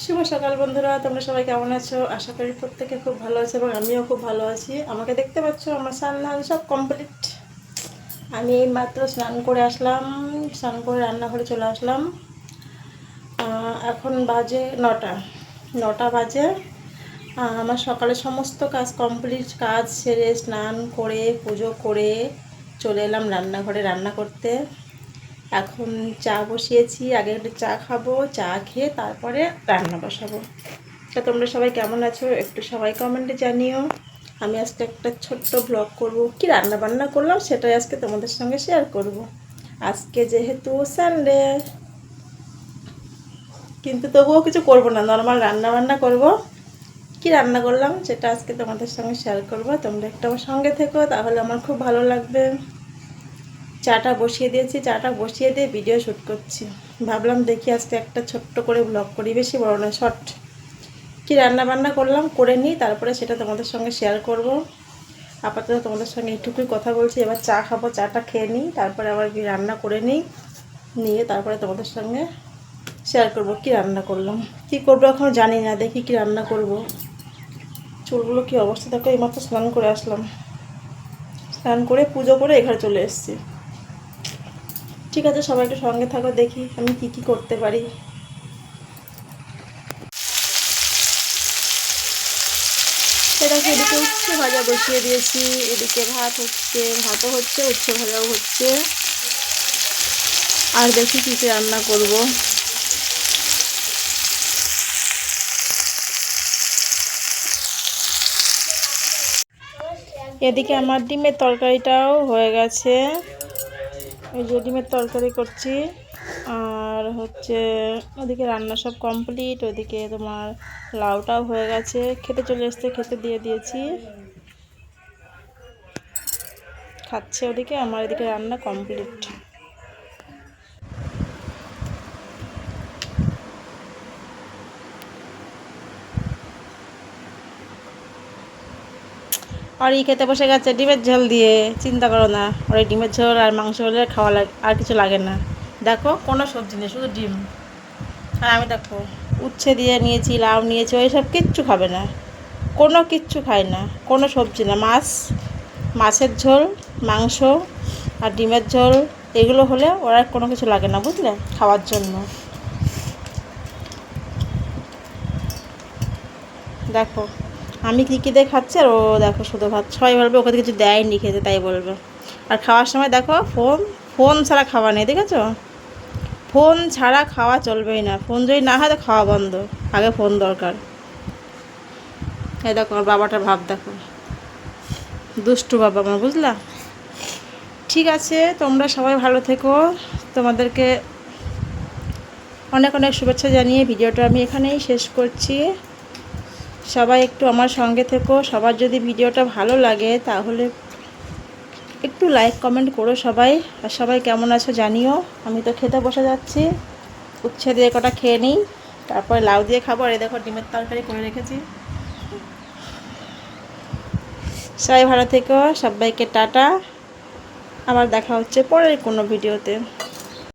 শুভ সকাল বন্ধুরা, তোমরা সবাই কেমন আছো? আশা করি প্রত্যেকে খুব ভালো আছে এবং আমিও খুব ভালো আছি। আমাকে দেখতে পাচ্ছ, আমার স্নান সব কমপ্লিট। আমি এই মাত্র স্নান করে আসলাম, স্নান করে রান্নাঘরে চলে আসলাম। এখন বাজে 9টা বাজে। আমার সকালে সমস্ত কাজ কমপ্লিট, কাজ সেরে স্নান করে পুজো করে চলে এলাম রান্নাঘরে রান্না করতে। এখন চা বসিয়েছি, আগে একটু চা খাবো, চা খেয়ে তারপরে রান্না বসাবো। তা তোমরা সবাই কেমন আছো একটু সবাই কমেন্টে জানিও। আমি আজকে একটা ছোট্ট ব্লগ করব, কি রান্না বান্না করলাম সেটাই আজকে তোমাদের সঙ্গে শেয়ার করব। আজকে যেহেতু সানডে, কিন্তু তবুও কিছু করব না, নর্মাল রান্না বান্না করব। কি রান্না করলাম সেটা আজকে তোমাদের সঙ্গে শেয়ার করব। তোমরা একটু আমার সঙ্গে থেকো, তাহলে আমার খুব ভালো লাগবে। চাটা বসিয়ে দিয়েছি, চাটা বসিয়ে দিয়ে ভিডিও শ্যুট করছি। ভাবলাম দেখি আজকে একটা ছোট্ট করে ব্লগ করি, বেশি বড় না, শর্ট। কি রান্না বান্না করলাম করে নিই, তারপরে সেটা তোমাদের সঙ্গে শেয়ার করব। আপাতত তোমাদের সঙ্গে একটুকুই কথা বলছি, এবার চা খাবো, চাটা খেয়ে নিই, তারপরে আবার কি রান্না করে নিই, নিয়ে তারপরে তোমাদের সঙ্গে শেয়ার করব কি রান্না করলাম। কি করবো এখন জানি না, দেখি কি রান্না করব। চুলগুলো কি অবস্থা দেখো, এইমাত্র স্নান করে আসলাম, স্নান করে পুজো করে এখানে চলে এসেছি। ঠিক আছে, সবাই একটু সঙ্গে থাকো, দেখি আমি কি কি করতে পারি। এটাকে এদিকে উচ্ছে ভাজা বসিয়ে দিয়েছি, এদিকে ভাত হচ্ছে, ভাতও হচ্ছে, উচ্ছে ভাজাও হচ্ছে। আর দেখি কী কী রান্না করব। এদিকে আমার ডিমের তরকারিটাও হয়ে গেছে, এই যে ডিমের তরকারি করছি। আর হচ্ছে ওদিকে রান্না সব কমপ্লিট, ওদিকে তোমার লাউটাও হয়ে গেছে, খেতে চলে এসছে, খেতে দিয়ে দিয়েছি, খাচ্ছে ওদিকে। আমার এদিকে রান্না কমপ্লিট। আর খেতে বসে গেছে ডিমের ঝোল দিয়ে, চিন্তা করো না, ওর এই ডিমের ঝোল আর মাংস হলে খাওয়া লাগে, আর কিছু লাগে না। দেখো কোনো সবজি নেই, শুধু ডিম। আর আমি দেখো উচ্ছে দিয়ে নিয়েছি, লাউ নিয়েছি, ওই সব কিচ্ছু খাবে না, কোনো কিচ্ছু খায় না, কোনো সবজি না। মাছের ঝোল, মাংস আর ডিমের ঝোল, এগুলো হলে ওরা কোনো কিছু লাগে না, বুঝলে, খাওয়ার জন্য। দেখো আমি কী কী দিয়ে খাচ্ছি, আর ও দেখো শুধু ভাত। সবাই বলবে ওকে কিছু দেয়নি খেতে, তাই বলবে। আর খাওয়ার সময় দেখো ফোন, ফোন ছাড়া খাওয়া নেই, দেখেছো? ফোন ছাড়া খাওয়া চলবেই না, ফোন যদি না হয় তো খাওয়া বন্ধ, আগে ফোন দরকার। এই দেখো আমার বাবাটার ভাব দেখো, দুষ্টু বাবা আমার, বুঝলা। ঠিক আছে, তোমরা সবাই ভালো থেকো, তোমাদেরকে অনেক অনেক শুভেচ্ছা জানিয়ে ভিডিওটা আমি এখানেই শেষ করছি। সবাই একটু আমার সঙ্গে থেকো, সবার যদি ভিডিওটা ভালো লাগে তাহলে একটু লাইক কমেন্ট করো সবাই। আর সবাই কেমন আছো জানিও। আমি তো খেতে বসে যাচ্ছি, উচ্ছে দিয়ে কটা খেয়ে নিই, তারপরে লাউ দিয়ে খাবো। আর এই দেখো ডিমের তরকারি করে রেখেছি। সবাই ভালো থেকো, সবাইকে টাটা, আবার দেখা হচ্ছে পরের কোনো ভিডিওতে।